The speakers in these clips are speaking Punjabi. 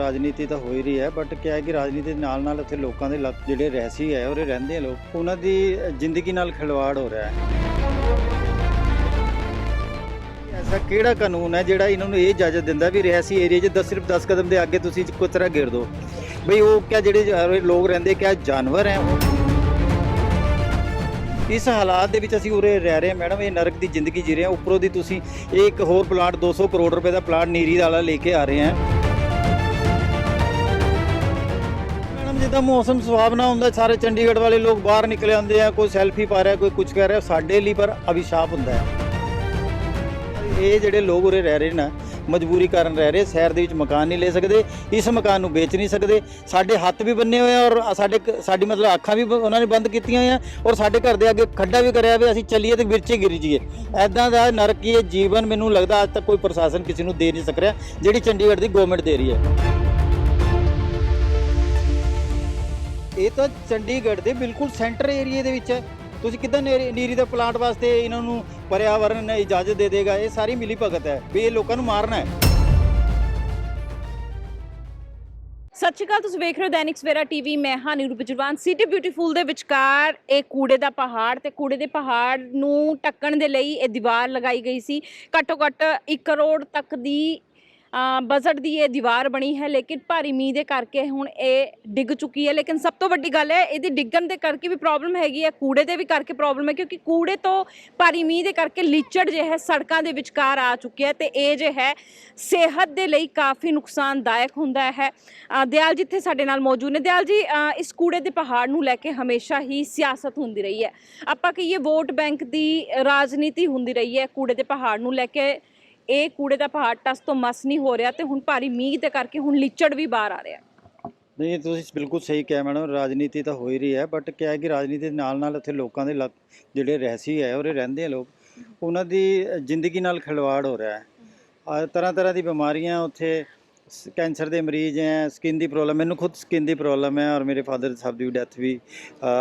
ਰਾਜਨੀਤੀ ਤਾਂ ਹੋ ਹੀ ਰਹੀ ਹੈ, ਬਟ ਕਿਆ ਹੈ ਕਿ ਰਾਜਨੀਤੀ ਦੇ ਨਾਲ ਉੱਥੇ ਲੋਕਾਂ ਦੇ ਜਿਹੜੇ ਰਹਿਸੀ ਹੈ ਉਰੇ ਰਹਿੰਦੇ ਆ ਲੋਕ, ਉਹਨਾਂ ਦੀ ਜ਼ਿੰਦਗੀ ਨਾਲ ਖਿਲਵਾੜ ਹੋ ਰਿਹਾ ਹੈ। ਐਸਾ ਕਿਹੜਾ ਕਾਨੂੰਨ ਹੈ ਜਿਹੜਾ ਇਹਨਾਂ ਨੂੰ ਇਹ ਇਜਾਜ਼ਤ ਦਿੰਦਾ ਵੀ ਰਿਹਾਇਸ਼ੀ ਏਰੀਆ 'ਚ ਸਿਰਫ 10 ਕਦਮ ਦੇ ਅੱਗੇ ਤੁਸੀਂ ਕੁਤਰਾ ਘੇਰ ਦਿਓ? ਬਈ ਉਹ ਕਿਆ ਜਿਹੜੇ ਲੋਕ ਰਹਿੰਦੇ ਕਿਆ ਜਾਨਵਰ ਹੈ ਉਹ? ਇਸ ਹਾਲਾਤ ਦੇ ਵਿੱਚ ਅਸੀਂ ਉਰੇ ਰਹਿ ਰਹੇ ਹਾਂ ਮੈਡਮ, ਇਹ ਨਰਕ ਦੀ ਜ਼ਿੰਦਗੀ ਜੀ ਰਹੇ ਹਾਂ। ਉੱਪਰੋਂ ਦੀ ਤੁਸੀਂ ਇਹ ਇੱਕ ਹੋਰ ਪਲਾਟ 200 ਕਰੋੜ ਰੁਪਏ ਦਾ ਪਲਾਟ ਨੀਰੀ ਵਾਲਾ ਲੈ ਕੇ ਆ ਰਹੇ ਹਾਂ ਮੈਡਮ। ਜਿੱਦਾਂ ਮੌਸਮ ਸੁਹਾਵਣਾ ਹੁੰਦਾ, ਸਾਰੇ ਚੰਡੀਗੜ੍ਹ ਵਾਲੇ ਲੋਕ ਬਾਹਰ ਨਿਕਲੇ ਆਉਂਦੇ ਆ, ਕੋਈ ਸੈਲਫੀ ਪਾ ਰਿਹਾ, ਕੋਈ ਕੁਝ ਕਹਿ ਰਿਹਾ। ਸਾਡੇ ਲਈ ਪਰ ਅਭਿਸ਼ਾਪ ਹੁੰਦਾ ਹੈ। ਇਹ ਜਿਹੜੇ ਲੋਕ ਉਰੇ ਰਹਿ ਰਹੇ ਨਾ, ਮਜਬੂਰੀ ਕਾਰਨ ਰਹਿ ਰਹੇ, ਸ਼ਹਿਰ ਦੇ ਵਿੱਚ ਮਕਾਨ ਨਹੀਂ ਲੈ ਸਕਦੇ, ਇਸ ਮਕਾਨ ਨੂੰ ਵੇਚ ਨਹੀਂ ਸਕਦੇ। ਸਾਡੇ ਹੱਥ ਵੀ ਬੰਨੇ ਹੋਏ ਆ ਔਰ ਸਾਡੀ ਮਤਲਬ ਅੱਖਾਂ ਵੀ ਉਹਨਾਂ ਨੇ ਬੰਦ ਕੀਤੀਆਂ ਹੋਈਆਂ, ਔਰ ਸਾਡੇ ਘਰ ਦੇ ਅੱਗੇ ਖੱਡਾ ਵੀ ਕਰਿਆ ਵੀ ਅਸੀਂ ਚੱਲੀਏ ਤੇ ਵਿਰਚੇ ਗਿਰ ਜਾਈਏ। ਐਦਾਂ ਦਾ ਨਰਕੀ ਇਹ ਜੀਵਨ ਮੈਨੂੰ ਲੱਗਦਾ ਅੱਜ ਤੱਕ ਕੋਈ ਪ੍ਰਸ਼ਾਸਨ ਕਿਸੇ ਨੂੰ ਦੇ ਨਹੀਂ ਸਕ ਰਿਹਾ, ਜਿਹੜੀ ਚੰਡੀਗੜ੍ਹ ਦੀ ਗਵਰਨਮੈਂਟ ਦੇ ਰਹੀ ਹੈ। ਇਹ ਤਾਂ ਚੰਡੀਗੜ੍ਹ ਦੇ ਬਿਲਕੁਲ ਸੈਂਟਰ ਏਰੀਏ ਦੇ ਵਿੱਚ ਹੈ। ਤੁਸੀਂ ਕਿੱਦਾਂ ਨੀਰੀ ਦੇ ਪਲਾਂਟ ਵਾਸਤੇ ਇਹਨਾਂ ਨੂੰ ਪਰਿਆਵਰਨ ਇਜਾਜ਼ਤ ਦੇ ਦੇਗਾ? ਇਹ ਸਾਰੀ ਮਿਲੀ ਭਗਤ ਹੈ ਵੀ ਇਹ ਲੋਕਾਂ ਨੂੰ ਮਾਰਨਾ ਹੈ। ਸਤਿ ਸ਼੍ਰੀ ਅਕਾਲ, ਤੁਸੀਂ ਵੇਖ ਰਹੇ ਹੋ ਦੈਨਿਕ ਸਵੇਰਾ ਟੀਵੀ। ਮੈਂ ਹਾਂ ਨੀਰੂ ਬਜਰਵਾਨ। ਸਿਟੀ ਬਿਊਟੀਫੁਲ ਦੇ ਵਿਚਕਾਰ ਇਹ ਕੂੜੇ ਦਾ ਪਹਾੜ, ਤੇ ਕੂੜੇ ਦੇ ਪਹਾੜ ਨੂੰ ਢੱਕਣ ਦੇ ਲਈ ਇਹ ਦੀਵਾਰ ਲਗਾਈ ਗਈ ਸੀ। ਘੱਟੋ ਘੱਟ 1 ਕਰੋੜ ਤੱਕ ਦੀ ਬਜਟ ਦੀ ਇਹ ਦੀਵਾਰ ਬਣੀ ਹੈ, ਲੇਕਿਨ ਭਾਰੀ ਮੀਂਹ ਦੇ ਕਰਕੇ ਹੁਣ ਇਹ ਡਿੱਗ ਚੁੱਕੀ ਹੈ। ਲੇਕਿਨ ਸਭ ਤੋਂ ਵੱਡੀ ਗੱਲ ਹੈ, ਇਹਦੀ ਡਿੱਗਣ ਦੇ ਕਰਕੇ ਵੀ ਪ੍ਰੋਬਲਮ ਹੈਗੀ ਹੈ, ਕੂੜੇ ਦੇ ਵੀ ਕਰਕੇ ਪ੍ਰੋਬਲਮ ਹੈ, ਕਿਉਂਕਿ ਕੂੜੇ ਤੋਂ ਭਾਰੀ ਮੀਂਹ ਦੇ ਕਰਕੇ ਲੀਚੜ ਜੋ ਹੈ ਸੜਕਾਂ ਦੇ ਵਿਚਕਾਰ ਆ ਚੁੱਕਿਆ ਹੈ, ਤੇ ਇਹ ਜੋ ਹੈ ਸਿਹਤ ਦੇ ਲਈ ਕਾਫੀ ਨੁਕਸਾਨਦਾਇਕ ਹੁੰਦਾ ਹੈ। ਦਿਆਲ ਜਿੱਥੇ ਸਾਡੇ ਨਾਲ ਮੌਜੂਦ ਨੇ। ਦਿਆਲ ਜੀ, ਇਸ ਕੂੜੇ ਦੇ ਪਹਾੜ ਨੂੰ ਲੈ ਕੇ ਹਮੇਸ਼ਾ ਹੀ ਸਿਆਸਤ ਹੁੰਦੀ ਰਹੀ ਹੈ, ਆਪਾਂ ਕਹੀਏ ਵੋਟ ਬੈਂਕ ਦੀ ਰਾਜਨੀਤੀ ਹੁੰਦੀ ਰਹੀ ਹੈ ਕੂੜੇ ਦੇ ਪਹਾੜ ਨੂੰ ਲੈ ਕੇ। ਇਹ ਕੂੜੇ ਦਾ ਪਹਾੜ ਟਸ ਤੋਂ ਮਸ ਨਹੀਂ ਹੋ ਰਿਹਾ, ਤੇ ਹੁਣ ਭਾਰੀ ਮੀਂਹ ਦੇ ਕਰਕੇ ਹੁਣ ਲੀਚੜ ਵੀ ਬਾਹਰ ਆ ਰਿਹਾ। ਨਹੀਂ, ਤੁਸੀਂ ਬਿਲਕੁਲ ਸਹੀ ਕਿਹਾ ਮੈਡਮ, ਰਾਜਨੀਤੀ ਤਾਂ ਹੋ ਹੀ ਰਹੀ ਹੈ, ਬਟ ਕਿਆ ਹੈ ਕਿ ਰਾਜਨੀਤੀ ਦੇ ਨਾਲ ਉੱਥੇ ਲੋਕਾਂ ਦੇ ਜਿਹੜੇ ਰਹਿਸੀ ਹੈ ਉਰੇ ਰਹਿੰਦੇ ਆ ਲੋਕ, ਉਹਨਾਂ ਦੀ ਜ਼ਿੰਦਗੀ ਨਾਲ ਖਿਲਵਾੜ ਹੋ ਰਿਹਾ ਹੈ। ਤਰ੍ਹਾਂ ਦੀ ਬਿਮਾਰੀਆਂ ਉੱਥੇ, ਕੈਂਸਰ ਦੇ ਮਰੀਜ਼ ਹੈ, ਸਕਿਨ ਦੀ ਪ੍ਰੋਬਲਮ, ਮੈਨੂੰ ਖੁਦ ਸਕਿਨ ਦੀ ਪ੍ਰੋਬਲਮ ਹੈ, ਔਰ ਮੇਰੇ ਫਾਦਰ ਸਾਹਿਬ ਦੀ ਡੈਥ ਵੀ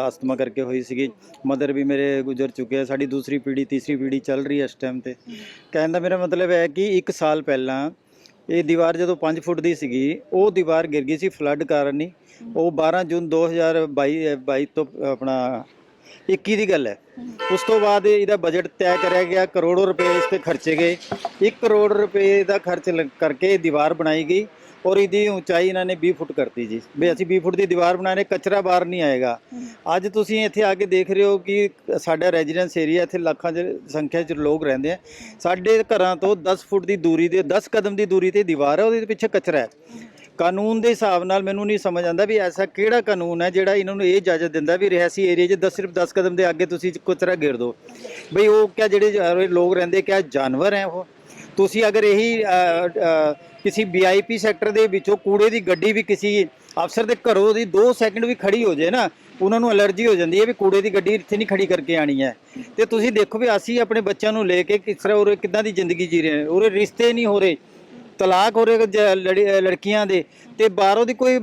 ਅਸਥਮਾ ਕਰਕੇ ਹੋਈ ਸੀਗੀ। ਮਦਰ ਵੀ ਮੇਰੇ ਗੁਜ਼ਰ ਚੁੱਕੇ ਆ। ਸਾਡੀ ਦੂਸਰੀ ਪੀੜ੍ਹੀ ਤੀਸਰੀ ਪੀੜ੍ਹੀ ਚੱਲ ਰਹੀ ਹੈ ਇਸ ਟਾਈਮ 'ਤੇ। ਕਹਿਣ ਦਾ ਮੇਰਾ ਮਤਲਬ ਹੈ ਕਿ 1 ਸਾਲ ਪਹਿਲਾਂ ਇਹ ਦੀਵਾਰ ਜਦੋਂ 5 ਫੁੱਟ ਦੀ ਸੀਗੀ, ਉਹ ਦੀਵਾਰ ਗਿਰ ਗਈ ਸੀ ਫਲੱਡ ਕਾਰਨ ਹੀ। ਉਹ 12 ਜੂਨ 2022 ਤੋਂ ਆਪਣਾ 21 ਦੀ ਗੱਲ ਹੈ। ਉਸ ਤੋਂ ਬਾਅਦ ਇਹਦਾ ਬਜਟ ਤੈਅ ਕਰਿਆ ਗਿਆ, ਕਰੋੜੋਂ ਰੁਪਏ ਇਸ 'ਤੇ ਖਰਚੇ ਗਏ। 1 ਕਰੋੜ ਰੁਪਏ ਦਾ ਖਰਚ ਕਰਕੇ ਦੀਵਾਰ ਬਣਾਈ ਗਈ, ਔਰ ਇਹਦੀ ਉਚਾਈ ਇਹਨਾਂ ਨੇ 20 ਫੁੱਟ ਕਰਤੀ ਜੀ। ਵੀ ਅਸੀਂ 20 ਫੁੱਟ ਦੀ ਦੀਵਾਰ ਬਣਾ ਰਹੇ, ਕਚਰਾ ਬਾਹਰ ਨਹੀਂ ਆਏਗਾ। ਅੱਜ ਤੁਸੀਂ ਇੱਥੇ ਆ ਕੇ ਦੇਖ ਰਹੇ ਹੋ ਕਿ ਸਾਡਾ ਰੈਜ਼ੀਡੈਂਸ ਏਰੀਆ, ਇੱਥੇ ਲੱਖਾਂ 'ਚ ਸੰਖਿਆ 'ਚ ਲੋਕ ਰਹਿੰਦੇ ਆ। ਸਾਡੇ ਘਰਾਂ ਤੋਂ 10 ਫੁੱਟ ਦੀ ਦੂਰੀ ਦੇ 10 ਕਦਮ ਦੀ ਦੂਰੀ 'ਤੇ ਦੀਵਾਰ ਹੈ, ਉਹਦੇ ਪਿੱਛੇ ਕਚਰਾ ਹੈ। ਕਾਨੂੰਨ ਦੇ ਹਿਸਾਬ ਨਾਲ ਮੈਨੂੰ ਨਹੀਂ ਸਮਝ ਆਉਂਦਾ ਵੀ ਐਸਾ ਕਿਹੜਾ ਕਾਨੂੰਨ ਹੈ ਜਿਹੜਾ ਇਹਨਾਂ ਨੂੰ ਇਹ ਇਜਾਜ਼ਤ ਦਿੰਦਾ ਵੀ ਰਿਹਾਇਸ਼ੀ ਏਰੀਆ 'ਚ ਸਿਰਫ 10 ਕਦਮ ਦੇ ਅੱਗੇ ਤੁਸੀਂ ਕੁਤਰਾ ਘੇਰ ਦਿਓ? ਬਈ ਉਹ ਕਿਆ ਜਿਹੜੇ ਲੋਕ ਰਹਿੰਦੇ ਕਿਆ ਜਾਨਵਰ ਹੈ ਉਹ? ਤੁਸੀਂ ਅਗਰ ਇਹੀ ਕਿਸੇ VIP ਸੈਕਟਰ ਦੇ ਵਿੱਚੋਂ ਕੂੜੇ ਦੀ ਗੱਡੀ ਵੀ ਕਿਸੇ ਅਫਸਰ ਦੇ ਘਰੋਂ ਦੀ 2 ਸੈਕਿੰਡ ਵੀ ਖੜੀ ਹੋ ਜਾਏ ਨਾ, ਉਹਨਾਂ ਨੂੰ ਅਲਰਜੀ ਹੋ ਜਾਂਦੀ ਹੈ ਵੀ ਕੂੜੇ ਦੀ ਗੱਡੀ ਇੱਥੇ ਨਹੀਂ ਖੜੀ ਕਰਕੇ ਆਣੀ ਹੈ। ਤੇ ਤੁਸੀਂ ਦੇਖੋ ਵੀ ਅਸੀਂ ਆਪਣੇ ਬੱਚਿਆਂ ਨੂੰ ਲੈ ਕੇ ਕਿਸ ਤਰ੍ਹਾਂ ਉਰੇ ਕਿੱਦਾਂ ਦੀ ਜ਼ਿੰਦਗੀ ਜੀ ਰਹੇ ਹਾਂ। ਉਰੇ ਰਿਸ਼ਤੇ ਨਹੀਂ ਹੋ ਰਹੇ, ਤਲਾਕ ਹੋ ਰਹੇ ਲੜਕੀਆਂ ਦੇ, ਤੇ ਬਾਹਰੋਂ ਦੀ ਕੋਈ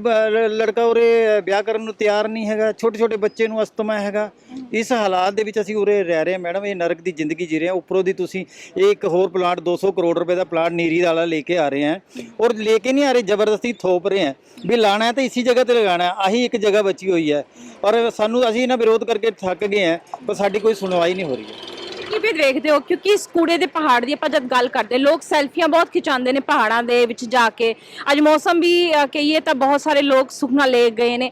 ਲੜਕਾ ਉਰੇ ਵਿਆਹ ਕਰਨ ਨੂੰ ਤਿਆਰ ਨਹੀਂ ਹੈਗਾ। ਛੋਟੇ ਬੱਚੇ ਨੂੰ ਅਸਥਮਾ ਹੈਗਾ। ਇਸ ਹਾਲਾਤ ਦੇ ਵਿੱਚ ਅਸੀਂ ਉਰੇ ਰਹਿ ਰਹੇ ਹਾਂ ਮੈਡਮ, ਇਹ ਨਰਕ ਦੀ ਜ਼ਿੰਦਗੀ ਜੀ ਰਹੇ ਹਾਂ। ਉੱਪਰੋਂ ਦੀ ਤੁਸੀਂ ਇਹ ਇੱਕ ਹੋਰ ਪਲਾਟ 200 ਕਰੋੜ ਰੁਪਏ ਦਾ ਪਲਾਟ ਨੀਰੀ ਵਾਲਾ ਲੈ ਕੇ ਆ ਰਹੇ ਹਾਂ, ਔਰ ਲੈ ਕੇ ਨਹੀਂ ਆ ਰਹੇ, ਜ਼ਬਰਦਸਤੀ ਥੋਪ ਰਹੇ ਹਾਂ ਵੀ ਲਾਣਾ ਹੈ ਤਾਂ ਇਸੀ ਜਗ੍ਹਾ 'ਤੇ ਲਗਾਉਣਾ। ਆਹੀ ਇੱਕ ਜਗ੍ਹਾ ਬਚੀ ਹੋਈ ਹੈ, ਔਰ ਅਸੀਂ ਇਹਨਾਂ ਵਿਰੋਧ ਕਰਕੇ ਥੱਕ ਗਏ ਹਾਂ, ਪਰ ਸਾਡੀ ਕੋਈ ਸੁਣਵਾਈ ਨਹੀਂ ਹੋ ਰਹੀ ਹੈ। ਕਿਵੇਂ ਦੇਖਦੇ ਹੋ, ਕਿਉਂਕਿ ਇਸ ਕੂੜੇ ਦੇ ਪਹਾੜ ਦੀ ਆਪਾਂ ਜਦ ਗੱਲ ਕਰਦੇ, ਲੋਕ ਸੈਲਫੀਆਂ ਬਹੁਤ ਖਿਚਾਉਂਦੇ ਨੇ ਪਹਾੜਾਂ ਦੇ ਵਿੱਚ ਜਾ ਕੇ। ਅੱਜ ਮੌਸਮ ਵੀ ਕਹੀਏ ਤਾਂ ਬਹੁਤ ਸਾਰੇ ਲੋਕ ਸੁਖਨਾ ਲੈ ਗਏ ਨੇ।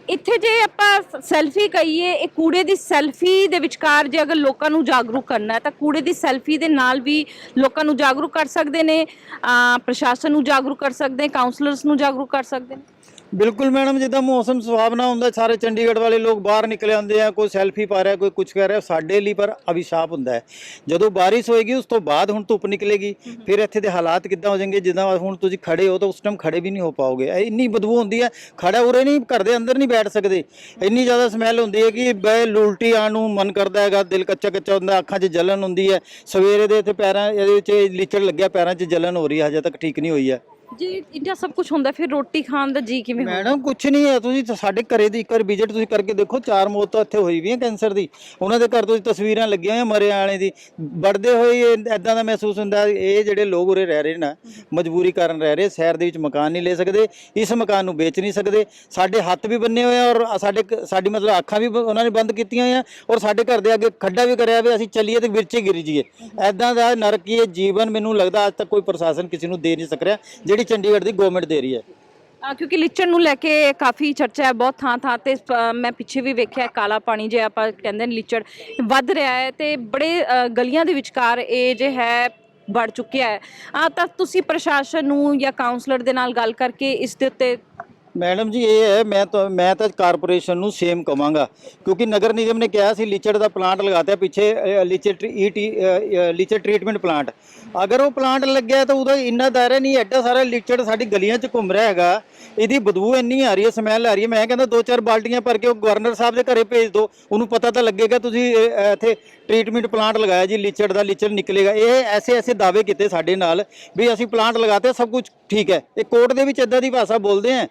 ਇੱਥੇ ਜੇ ਆਪਾਂ ਸੈਲਫੀ ਕਹੀਏ, ਇਹ ਕੂੜੇ ਦੀ ਸੈਲਫੀ ਦੇ ਵਿਚਕਾਰ ਜੇ ਅਗਰ ਲੋਕਾਂ ਨੂੰ ਜਾਗਰੂਕ ਕਰਨਾ ਹੈ ਤਾਂ ਕੂੜੇ ਦੀ ਸੈਲਫੀ ਦੇ ਨਾਲ ਵੀ ਲੋਕਾਂ ਨੂੰ ਜਾਗਰੂਕ ਕਰ ਸਕਦੇ ਨੇ, ਪ੍ਰਸ਼ਾਸਨ ਨੂੰ ਜਾਗਰੂਕ ਕਰ ਸਕਦੇ, ਕਾਉਂਸਲਰਸ ਨੂੰ ਜਾਗਰੂਕ ਕਰ ਸਕਦੇ ਨੇ। ਬਿਲਕੁਲ ਮੈਡਮ, ਜਿੱਦਾਂ ਮੌਸਮ ਸੁਹਾਵਣਾ ਹੁੰਦਾ, ਸਾਰੇ ਚੰਡੀਗੜ੍ਹ ਵਾਲੇ ਲੋਕ ਬਾਹਰ ਨਿਕਲੇ ਆਉਂਦੇ ਆ, ਕੋਈ ਸੈਲਫੀ ਪਾ ਰਿਹਾ, ਕੋਈ ਕੁਝ ਕਹਿ ਰਿਹਾ। ਸਾਡੇ ਲਈ ਪਰ ਅਭਿਸ਼ਾਪ ਹੁੰਦਾ ਹੈ। ਜਦੋਂ ਬਾਰਿਸ਼ ਹੋਏਗੀ ਉਸ ਤੋਂ ਬਾਅਦ ਹੁਣ ਧੁੱਪ ਨਿਕਲੇਗੀ, ਫਿਰ ਇੱਥੇ ਦੇ ਹਾਲਾਤ ਕਿੱਦਾਂ ਹੋ ਜਾਣਗੇ? ਜਿੱਦਾਂ ਹੁਣ ਤੁਸੀਂ ਖੜੇ ਹੋ ਤਾਂ ਉਸ ਟਾਈਮ ਖੜੇ ਵੀ ਨਹੀਂ ਹੋ ਪਾਓਗੇ, ਇੰਨੀ ਬਦਬੂ ਹੁੰਦੀ ਹੈ। ਖੜਾ ਉਰੇ ਨਹੀਂ, ਘਰ ਦੇ ਅੰਦਰ ਨਹੀਂ ਬੈਠ ਸਕਦੇ, ਇੰਨੀ ਜ਼ਿਆਦਾ ਸਮੈਲ ਹੁੰਦੀ ਹੈ ਕਿ ਉਲਟੀ ਆਉਣ ਨੂੰ ਮਨ ਕਰਦਾ ਹੈਗਾ। ਦਿਲ ਕੱਚਾ ਹੁੰਦਾ, ਅੱਖਾਂ 'ਚ ਜਲਨ ਹੁੰਦੀ ਹੈ। ਸਵੇਰੇ ਦੇ ਇੱਥੇ ਪੈਰਾਂ ਇਹਦੇ ਵਿੱਚ ਲੀਚੜ ਲੱਗਿਆ, ਪੈਰਾਂ 'ਚ ਜਲਨ ਹੋ ਰਹੀ ਹੈ, ਹਜੇ ਤੱਕ ਠੀਕ ਨਹੀਂ ਹੋਈ ਹੈ। ਜੇ ਇੰਨਾ ਸਭ ਕੁਝ ਹੁੰਦਾ ਫਿਰ ਰੋਟੀ ਖਾਣ ਦਾ ਜੀ ਕਿਵੇਂ ਹੋਊਗਾ? ਮੈਡਮ ਕੁਛ ਨਹੀਂ ਹੈ, ਤੁਸੀਂ ਤਾਂ ਸਾਡੇ ਘਰੇ ਦੀ ਇੱਕ ਵਾਰ ਵਿਜ਼ਿਟ ਤੁਸੀਂ ਕਰਕੇ ਦੇਖੋ, 4 ਮੌਤ ਤਾਂ ਇੱਥੇ ਹੋਈ ਵੀ ਹੈ ਕੈਂਸਰ ਦੀ। ਉਹਨਾਂ ਦੇ ਘਰ ਤੁਸੀਂ ਤਸਵੀਰਾਂ ਲੱਗੀਆਂ ਹੋਈਆਂ ਮਰੇ ਵਾਲੇ ਦੀ, ਵੜਦੇ ਹੋਏ ਐਦਾਂ ਦਾ ਮਹਿਸੂਸ ਹੁੰਦਾ। ਇਹ ਜਿਹੜੇ ਲੋਕ ਉਰੇ ਰਹਿ ਰਹੇ ਨਾ, ਮਜਬੂਰੀ ਕਾਰਨ ਰਹਿ ਰਹੇ, ਸ਼ਹਿਰ ਦੇ ਵਿੱਚ ਮਕਾਨ ਨਹੀਂ ਲੈ ਸਕਦੇ, ਇਸ ਮਕਾਨ ਨੂੰ ਵੇਚ ਨਹੀਂ ਸਕਦੇ। ਸਾਡੇ ਹੱਥ ਵੀ ਬੰਨੇ ਹੋਏ ਆ ਔਰ ਸਾਡੀ ਮਤਲਬ ਅੱਖਾਂ ਵੀ ਉਹਨਾਂ ਨੇ ਬੰਦ ਕੀਤੀਆਂ ਹੋਈਆਂ, ਔਰ ਸਾਡੇ ਘਰ ਦੇ ਅੱਗੇ ਖੱਡਾ ਵੀ ਕਰਿਆ ਵੀ ਅਸੀਂ ਚੱਲੀਏ ਤੇ ਵਿੱਚ ਹੀ ਗਿਰ ਜਾਈਏ। ਐਦਾਂ ਦਾ ਨਰਕੀ ਜੀਵਨ ਮੈਨੂੰ ਲੱਗਦਾ ਅੱਜ ਤੱਕ ਕੋਈ ਪ੍ਰਸ਼ਾਸਨ ਕਿਸੇ ਨੂੰ ਦੇ ਨਹੀਂ ਸਕ ਰਿਹਾ, ਜਿਹੜੀ ਚੰਡੀਗੜ੍ਹ ਦੀ ਗਵਰਨਮੈਂਟ ਦੇ ਰਹੀ ਹੈ। ਕਿਉਂਕਿ ਲੀਚੜ ਨੂੰ ਲੈ ਕੇ ਕਾਫੀ ਚਰਚਾ ਹੈ ਬਹੁਤ ਥਾਂ ਤੇ। ਮੈਂ ਪਿੱਛੇ ਵੀ ਵੇਖਿਆ ਕਾਲਾ ਪਾਣੀ ਜੇ ਆਪਾਂ ਕਹਿੰਦੇ ਨੇ ਲੀਚੜ ਵੱਧ ਰਿਹਾ ਹੈ ਤੇ ਬੜੇ ਗਲੀਆਂ ਦੇ ਵਿਚਕਾਰ ਇਹ ਜੇ ਹੈ ਵੜ ਚੁੱਕਿਆ ਹੈ। ਤਾਂ ਤੁਸੀਂ ਪ੍ਰਸ਼ਾਸਨ ਨੂੰ ਜਾਂ ਕਾਉਂਸਲਰ ਦੇ ਨਾਲ ਗੱਲ ਕਰਕੇ ਇਸ ਦੇ ਉੱਤੇ? ਮੈਡਮ ਜੀ ਇਹ ਹੈ, ਮੈਂ ਤਾਂ ਕਾਰਪੋਰੇਸ਼ਨ ਨੂੰ ਸੇਮ ਕਵਾਂਗਾ, ਕਿਉਂਕਿ ਨਗਰ ਨਿਗਮ ਨੇ ਕਿਹਾ ਸੀ ਲੀਚੜ ਦਾ ਪਲਾਂਟ ਲਗਾਤਾ ਪਿੱਛੇ, ਲੀਚੜ ਟ੍ਰੀਟਮੈਂਟ ਪਲਾਂਟ। ਅਗਰ ਉਹ ਪਲਾਂਟ ਲੱਗਿਆ ਤਾਂ ਉਹਦਾ ਇੰਨਾ ਦਾਇਰਾ ਨਹੀਂ, ਐਡਾ ਸਾਰਾ ਲੀਚੜ ਸਾਡੀ ਗਲੀਆਂ 'ਚ ਘੁੰਮ ਰਿਹਾ ਹੈਗਾ, ਇਹਦੀ ਬਦਬੂ ਇੰਨੀ ਆ ਰਹੀ ਹੈ, ਸਮੈਲ ਆ ਰਹੀ ਹੈ। ਮੈਂ ਕਹਿੰਦਾ 2-4 ਬਾਲਟੀਆਂ ਭਰ ਕੇ ਉਹ ਗਵਰਨਰ ਸਾਹਿਬ ਦੇ ਘਰੇ ਭੇਜ ਦਿਓ, ਉਹਨੂੰ ਪਤਾ ਤਾਂ ਲੱਗੇਗਾ ਤੁਸੀਂ ਇੱਥੇ ਟ੍ਰੀਟਮੈਂਟ ਪਲਾਂਟ ਲਗਾਇਆ ਜੀ, ਲੀਚੜ ਦਾ ਲੀਚੜ ਨਿਕਲੇਗਾ। ਇਹ ਐਸੇ ਦਾਅਵੇ ਕੀਤੇ ਸਾਡੇ ਨਾਲ ਵੀ ਅਸੀਂ ਪਲਾਂਟ ਲਗਾਤੇ, ਸਭ ਕੁਝ ਠੀਕ ਹੈ। ਇਹ ਕੋਰਟ ਦੇ ਵਿੱਚ ਇੱਦਾਂ ਦੀ ਭਾਸ਼ਾ ਬੋਲਦੇ ਆ।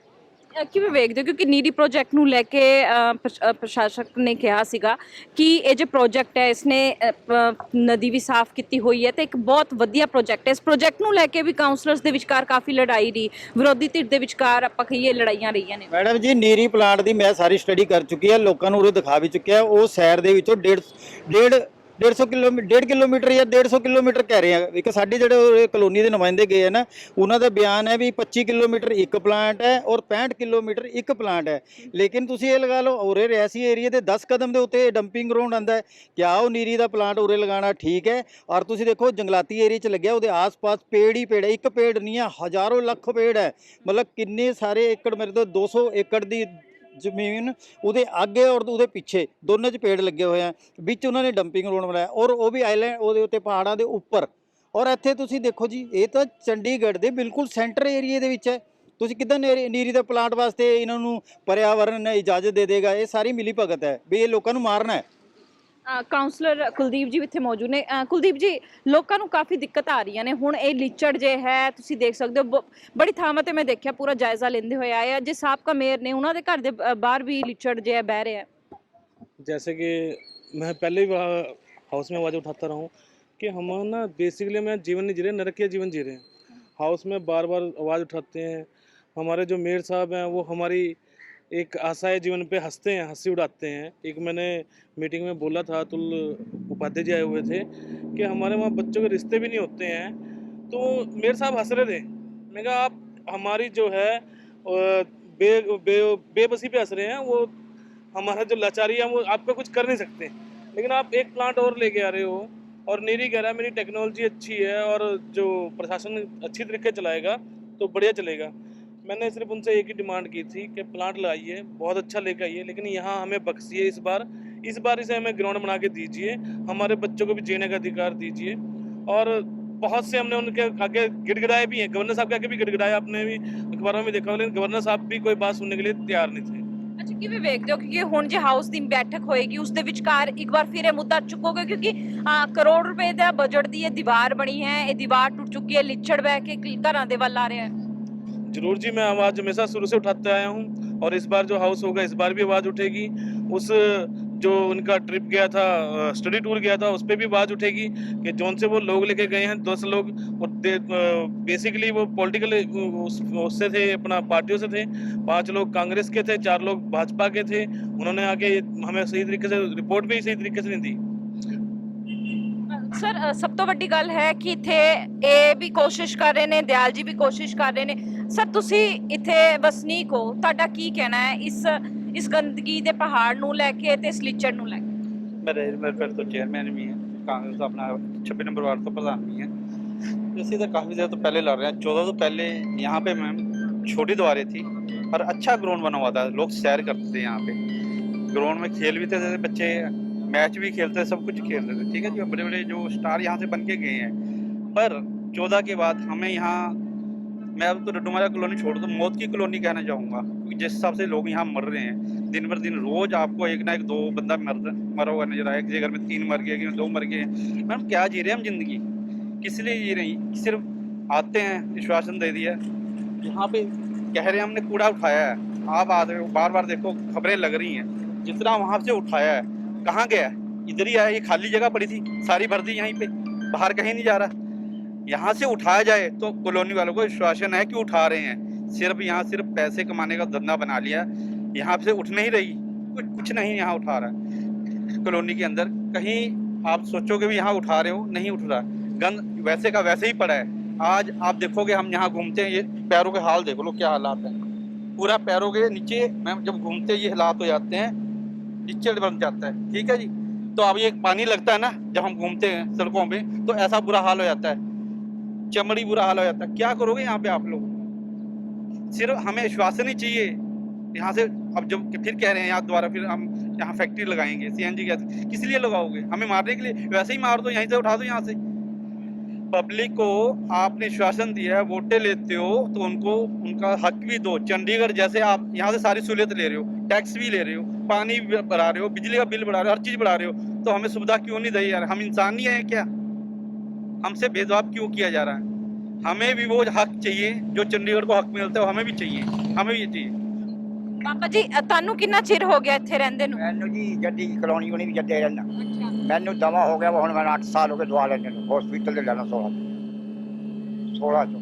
ਕਿਵੇਂ ਵੇਖਦੇ ਹੋ? ਕਿਉਂਕਿ ਨੀਰੀ ਪ੍ਰੋਜੈਕਟ ਨੂੰ ਲੈ ਕੇ ਪ੍ਰਸ਼ਾਸਕ ਨੇ ਕਿਹਾ ਸੀਗਾ ਕਿ ਇਹ ਜੋ ਪ੍ਰੋਜੈਕਟ ਹੈ ਇਸਨੇ ਨਦੀ ਵੀ ਸਾਫ਼ ਕੀਤੀ ਹੋਈ ਹੈ ਤੇ ਇੱਕ ਬਹੁਤ ਵਧੀਆ ਪ੍ਰੋਜੈਕਟ ਹੈ। ਇਸ ਪ੍ਰੋਜੈਕਟ ਨੂੰ ਲੈ ਕੇ ਵੀ ਕਾਉਂਸਲਰਸ ਦੇ ਵਿਚਕਾਰ ਕਾਫੀ ਲੜਾਈ ਰਹੀ, ਵਿਰੋਧੀ ਧਿਰ ਦੇ ਵਿਚਕਾਰ ਆਪਾਂ ਕਹੀਏ ਲੜਾਈਆਂ ਰਹੀਆਂ ਨੇ। ਮੈਡਮ ਜੀ ਨੀਰੀ ਪਲਾਂਟ ਦੀ ਮੈਂ ਸਾਰੀ ਸਟੱਡੀ ਕਰ ਚੁੱਕੀ ਹੈ, ਲੋਕਾਂ ਨੂੰ ਉਰੇ ਦਿਖਾ ਵੀ ਚੁੱਕਿਆ। ਉਹ ਸ਼ਹਿਰ ਦੇ ਵਿੱਚੋਂ 1.5 ਕਿਲੋਮੀਟਰ ਜਾਂ 150 ਕਿਲੋਮੀਟਰ ਕਹਿ ਰਹੇ ਆ। ਇੱਕ ਸਾਡੇ ਜਿਹੜੇ ਕਲੋਨੀ ਦੇ ਨੁਮਾਇੰਦੇ ਗਏ ਆ ਨਾ, ਉਹਨਾਂ ਦਾ ਬਿਆਨ ਹੈ ਵੀ 25 ਕਿਲੋਮੀਟਰ ਇੱਕ ਪਲਾਂਟ ਹੈ ਔਰ 65 ਕਿਲੋਮੀਟਰ ਇੱਕ ਪਲਾਂਟ ਹੈ। ਲੇਕਿਨ ਤੁਸੀਂ ਇਹ ਲਗਾ ਲਓ ਉਰੇ ਰਿਹਾਇਸ਼ੀ ਏਰੀਏ ਦੇ 10 ਕਦਮ ਦੇ ਉੱਤੇ ਡੰਪਿੰਗ ਗਰਾਊਂਡ ਆਉਂਦਾ ਹੈ। ਕਿਆ ਉਹ ਨੀਰੀ ਦਾ ਪਲਾਂਟ ਉਰੇ ਲਗਾਉਣਾ ਠੀਕ ਹੈ? ਔਰ ਤੁਸੀਂ ਦੇਖੋ ਜੰਗਲਾਤੀ ਏਰੀਏ 'ਚ ਲੱਗਿਆ, ਉਹਦੇ ਆਸ-ਪਾਸ ਪੇੜ ਹੀ ਪੇੜ ਹੈ, ਇੱਕ ਪੇੜ ਨਹੀਂ ਹੈ, ਹਜ਼ਾਰੋਂ ਲੱਖ ਪੇੜ ਹੈ। ਮਤਲਬ ਕਿੰਨੇ ਸਾਰੇ ਏਕੜ, ਮੇਰੇ ਤੋਂ 200 ਏਕੜ ਦੀ ਜ਼ਮੀਨ, ਉਹਦੇ ਅੱਗੇ ਔਰ ਉਹਦੇ ਪਿੱਛੇ ਦੋਨਾਂ 'ਚ ਪੇੜ ਲੱਗੇ ਹੋਏ ਆ, ਵਿੱਚ ਉਹਨਾਂ ਨੇ ਡੰਪਿੰਗ ਗਰਾਊਂਡ ਬਣਾਇਆ ਔਰ ਉਹ ਵੀ ਆਈਲੈਂਡ ਉਹਦੇ ਉੱਤੇ ਪਹਾੜਾਂ ਦੇ ਉੱਪਰ। ਔਰ ਇੱਥੇ ਤੁਸੀਂ ਦੇਖੋ ਜੀ, ਇਹ ਤਾਂ ਚੰਡੀਗੜ੍ਹ ਦੇ ਬਿਲਕੁਲ ਸੈਂਟਰ ਏਰੀਏ ਦੇ ਵਿੱਚ ਹੈ। ਤੁਸੀਂ ਕਿੱਦਾਂ ਨੀਰੀ ਦੇ ਪਲਾਂਟ ਵਾਸਤੇ ਇਹਨਾਂ ਨੂੰ ਪਰਿਆਵਰਨ ਇਜਾਜ਼ਤ ਦੇ ਦੇਗਾ? ਇਹ ਸਾਰੀ ਮਿਲੀ ਭਗਤ ਹੈ ਵੀ ਇਹ ਲੋਕਾਂ ਨੂੰ ਮਾਰਨਾ ਹੈ। ਕਾਉਂਸਲਰ ਕੁਲਦੀਪ ਜੀ ਇੱਥੇ ਮੌਜੂਦ ਨੇ। ਕੁਲਦੀਪ ਜੀ, ਲੋਕਾਂ ਨੂੰ ਕਾਫੀ ਦਿੱਕਤ ਆ ਰਹੀਆਂ ਨੇ ਹੁਣ। ਇਹ ਲੀਚੜ ਜੇ ਹੈ ਤੁਸੀਂ ਦੇਖ ਸਕਦੇ ਹੋ, ਬੜੀ ਥਾਵਾਂ ਤੇ ਮੈਂ ਦੇਖਿਆ ਪੂਰਾ ਜਾਇਜ਼ਾ ਲੈਂਦੇ ਹੋਏ ਆਏ ਆ। ਜੇ ਸਾਬਕਾ ਮੇयर ਨੇ, ਉਹਨਾਂ ਦੇ ਘਰ ਦੇ ਬਾਹਰ ਵੀ ਲੀਚੜ ਜੇ ਹੈ ਬਹਿ ਰਿਹਾ। जैसे कि मैं पहले भी हाउस में आवाज़ उठाता रहा हूँ कि हम ना बेसिकली मैं जीवन नहीं जी रहे, नरकीय जीवन जी रहे हैं। हाउस में बार बार आवाज़ उठाते हैं। हमारे जो मेयर साहब हैं वो हमारी एक आशाएं जीवन पे हंसते हैं, हंसी उड़ाते हैं। एक मैंने मीटिंग में बोला था, अतुल उपाध्याय जी आए हुए थे कि हमारे वहाँ बच्चों के रिश्ते भी नहीं होते हैं। तो मेयर साहब हंस रहे थे। मैं कहा आप हमारी जो है बेबसी पे हंस रहे हैं, वो हमारा जो लाचारी है वो आपका कुछ कर नहीं सकते, लेकिन आप एक प्लांट और लेके आ रहे हो। और नीरी कह रहा है मेरी टेक्नोलॉजी अच्छी है और जो प्रशासन अच्छी तरीके चलाएगा तो बढ़िया चलेगा। मैंने सिर्फ उनसे एक ही डिमांड की थी कि प्लांट लगाइए, बहुत अच्छा लेकर आइए, लेकिन यहाँ हमें बख्शिए इस बार इसे हमें ग्राउंड बना के दीजिए, हमारे बच्चों को भी जीने का अधिकार दीजिए। और बहुत से हमने उनके आगे गिड़गिड़ाए भी हैं, गवर्नर साहब के आगे भी गिड़गिड़ाए, आपने भी अखबारों में देखा, लेकिन गवर्नर साहब भी कोई बात सुनने के लिए तैयार नहीं थे। ਅੱਛਾ, ਕਿਵੇਂ ਵੇਖਦੇ ਹੋ? ਕਿਉਂਕਿ ਹੁਣ ਜੇ ਹਾਊਸ ਦੀ ਬੈਠਕ ਹੋਏਗੀ ਉਸ ਦੇ ਵਿਚਕਾਰ ਇੱਕ ਵਾਰ ਫਿਰ ਇਹ ਮੁੱਦਾ ਚੁੱਕੋਗੇ, ਕਿਉਂਕਿ ਕਰੋੜ ਰੁਪਏ ਦਾ ਬਜਟ ਦੀ ਇਹ ਦੀਵਾਰ ਬਣੀ ਹੈ, ਇਹ ਦੀਵਾਰ ਟੁੱਟ ਚੁੱਕੀ ਹੈ, ਲਿੱਛੜ ਬਹਿ ਕੇ ਘਰਾਂ ਦੇ ਵੱਲ ਆ ਰਿਹਾ ਹੈ। जरूर जी, मैं आवाज़ हमेशा शुरू से उठाते आया हूँ और इस बार जो हाउस होगा इस बार भी आवाज़ उठेगी। उस जो उनका ट्रिप गया था, स्टडी टूर गया था, उस पर भी आवाज़ उठेगी कि जौन से वो लोग लेके गए हैं 10 लोग, बेसिकली वो पॉलिटिकल उससे थे, अपना पार्टियों से थे। 5 लोग कांग्रेस के थे, 4 लोग भाजपा के थे। उन्होंने आके हमें सही तरीके से रिपोर्ट भी सही तरीके से नहीं दी। ਸਰ, ਸਭ ਤੋਂ ਵੱਡੀ ਗੱਲ ਹੈ ਕਿ ਇੱਥੇ ਇਹ ਵੀ ਕੋਸ਼ਿਸ਼ ਕਰ ਰਹੇ ਨੇ, ਦਿਆਲ ਜੀ ਵੀ ਕੋਸ਼ਿਸ਼ ਕਰ ਰਹੇ ਨੇ। ਸਰ, ਤੁਸੀਂ ਇੱਥੇ ਵਸਨੀਕ ਹੋ, ਤੁਹਾਡਾ ਕੀ ਕਹਿਣਾ ਹੈ ਇਸ ਗੰਦਗੀ ਦੇ ਪਹਾੜ ਨੂੰ ਲੈ ਕੇ ਤੇ ਇਸ ਲੀਚੜ ਨੂੰ ਲੈ ਕੇ? ਮੇਰੇ ਪਿੰਡ ਤੋਂ ਚੇਅਰਮੈਨ ਵੀ ਹੈ, ਕਾਂਗਰਸ ਦਾ ਆਪਣਾ 26 ਨੰਬਰ ਵਾਰਡ ਤੋਂ ਪ੍ਰਧਾਨ भी है। इसी तो काफ़ी देर तो पहले लड़ रहे हैं। 14 तो पहले यहाँ पे मैम छोटी दीवारें थी और अच्छा ग्राउंड बना हुआ था, लोग सैर करते थे यहाँ पे, ग्राउंड में खेल भी थे, बच्चे मैच भी खेलते थे, सब कुछ खेलते थे। ठीक है जी, बड़े बड़े जो स्टार यहाँ से बन के गए हैं। पर 14 के बाद हमें यहाँ, मैं अब तो डुमारा कॉलोनी छोड़ दूँ, मौत की कॉलोनी कहना चाहूँगा, क्योंकि जिस हिसाब से लोग यहाँ मर रहे हैं दिन भर दिन, रोज़ आपको एक ना एक 2 बंदा मरा हुआ नजर आया। किसी घर में 3 मर गए, किसी में 2 मर गए। मैम क्या जी रहे हैं हम ज़िंदगी, किस लिए जी रही? सिर्फ आते हैं, आश्वासन दे दिया, यहाँ पे कह रहे हैं हमने कूड़ा उठाया है, आप आ रहे हो बार बार देखो खबरें लग रही हैं, जितना वहाँ से उठाया है कहाँ गया है? इधर ही आया, ये खाली जगह पड़ी थी सारी भर दी यहीं पे, बाहर कहीं नहीं जा रहा। यहाँ से उठाया जाए तो कॉलोनी वालों को विश्वासन है कि उठा रहे हैं, सिर्फ यहाँ सिर्फ पैसे कमाने का धंधा बना लिया। यहाँ से उठ नहीं रही, कुछ नहीं यहाँ उठा रहा है कॉलोनी के अंदर। कहीं आप सोचोगे भी यहाँ उठा रहे हो, नहीं उठ रहा, गंद वैसे का वैसे ही पड़ा है। आज आप देखोगे हम यहाँ घूमते हैं, ये पैरों के हाल देख लो क्या हालात है, पूरा पैरों के नीचे मैम जब घूमते ये हालात हो जाते हैं, कीचड़ बन जाता है, ठीक है जी। तो अब ये पानी लगता है ना जब हम घूमते हैं सड़कों पे, तो ऐसा बुरा हाल हो जाता है, चमड़ी बुरा हाल हो जाता है। क्या करोगे यहाँ पे आप लोग? सिर्फ हमें आश्वासन ही चाहिए यहाँ से। अब जब फिर कह रहे हैं यहाँ दोबारा फिर हम यहाँ फैक्ट्री लगाएंगे सीएनजी गैस, किस लिए लगाओगे? हमें मारने के लिए? वैसे ही मार दो, यहीं से उठा दो। यहाँ से पब्लिक को आपने आश्वासन दिया है, वोटें लेते हो तो उनको उनका हक भी दो। चंडीगढ़ जैसे आप यहाँ से सारी सहूलियत ले रहे हो, टैक्स भी ले रहे हो, पानी भी बढ़ा रहे हो, बिजली का बिल बढ़ा रहे हो, हर चीज बढ़ा रहे हो, तो हमें सुविधा क्यों नहीं दी यार? हम इंसान नहीं है क्या? हमसे भेदभाव क्यों किया जा रहा है? हमें भी वो हक चाहिए जो चंडीगढ़ को हक मिलता है, हमें भी चाहिए, हमें भी चाहिए। ਪਾਪਾ ਜੀ ਤੁਹਾਨੂੰ ਕਿੰਨਾ ਚਿਰ ਹੋ ਗਿਆ ਇੱਥੇ ਰਹਿੰਦੇ ਨੂੰ? ਮੈਨੂੰ ਜੀ ਜੱਦੀ ਕਲੋਨੀ ਉਹਨੇ ਵੀ ਜੱਦੇ ਰਹਿੰਦਾ। ਮੈਨੂੰ ਦਵਾ ਹੋ ਗਿਆ ਵਾ, ਹੁਣ ਮੈਨੂੰ 8 ਸਾਲ ਹੋ ਗਏ ਦਵਾ ਲੈਣੇ ਨੂੰ, ਹਸਪੀਟਲ ਦੇ ਲੈਣਾ 16 ਤੋਂ।